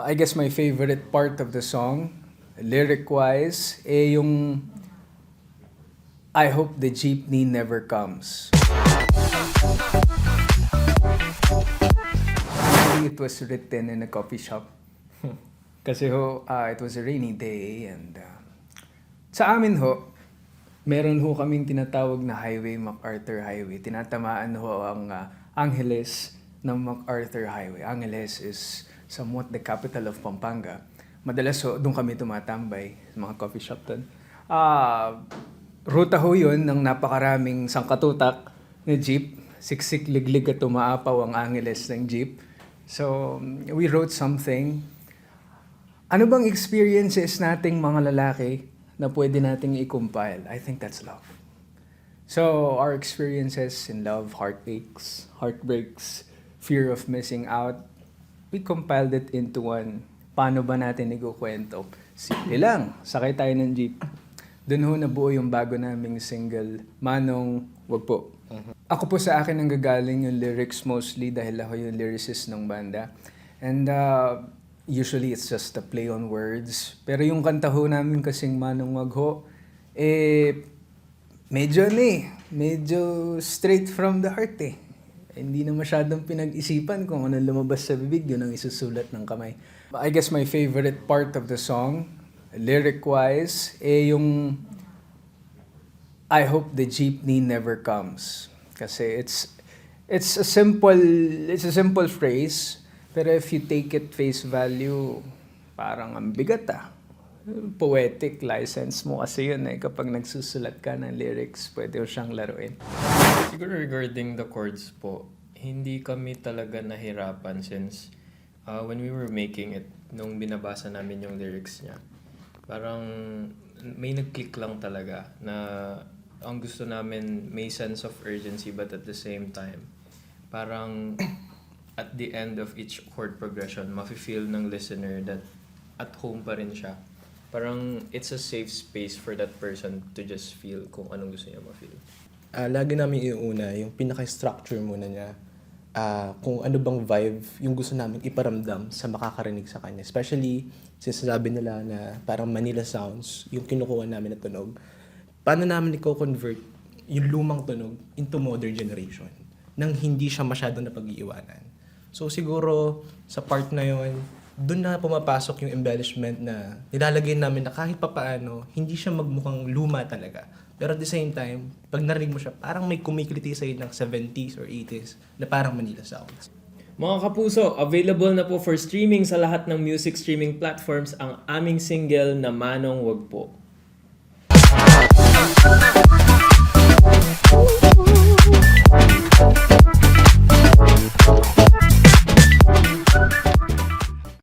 I guess my favorite part of the song, lyric-wise, yung I hope the jeepney never comes. It was written in a coffee shop. Kasi it was a rainy day and sa amin meron kaming tinatawag na highway, MacArthur Highway. Tinatamaan ang Angeles ng MacArthur Highway. Angeles is somewhat the capital of Pampanga. Madalas doon kami tumatambay, mga coffee shop doon. Ruta yun ng napakaraming sangkatutak na jeep. Siksik, liglig at umaapaw ang Angeles ng jeep. So, we wrote something. Ano bang experiences nating mga lalaki na pwede nating i-compile? I think that's love. So, our experiences in love, heartaches, heartbreaks, fear of missing out, we compiled it into one. Paano ba natin ikukwento? Simple lang, sakay tayo ng jeep. Doon nabuo yung bago naming single, Manong Wag Po. Ako po sa akin ang gagaling yung lyrics mostly dahil ako yung lyricist ng banda. And usually it's just a play on words. Pero yung kanta namin kasing Manong Wag Ho, medyo straight from the heart Hindi na masyadong pinag-isipan kung ano lumabas sa bibig, yun ang isusulat ng kamay. I guess my favorite part of the song, lyric-wise, yung I hope the jeepney never comes. Kasi it's a simple phrase, pero if you take it face value, parang ang bigat Poetic license mo kasi yun kapag nagsusulat ka ng lyrics, pwede mo siyang laruin. Siguro regarding the chords po, hindi kami talaga nahirapan since when we were making it, nung binabasa namin yung lyrics niya, parang may nag-click lang talaga na ang gusto namin may sense of urgency but at the same time, parang at the end of each chord progression, mafe-feel ng listener that at home pa rin siya. Parang it's a safe space for that person to just feel kung anong gusto niya ma-feel. Lagi namin iuuna yung pinaka-structure muna niya. Kung ano bang vibe yung gusto namin iparamdam sa makakarinig sa kanya. Especially, sinasabi nila na parang Manila sounds, yung kinukuha namin na tunog. Paano namin i-convert yung lumang tunog into modern generation nang hindi siya masyadong napag-iiwanan. So siguro, sa part na yon, doon na pumapasok yung embellishment na nilalagay namin na kahit papaano, hindi siya magmukhang luma talaga. Pero at the same time, pag narinig mo siya, parang may kumikiliti sa'yo ng 70s or 80s na parang Manila sounds. Mga kapuso, available na po for streaming sa lahat ng music streaming platforms ang aming single na Manong Wag Po.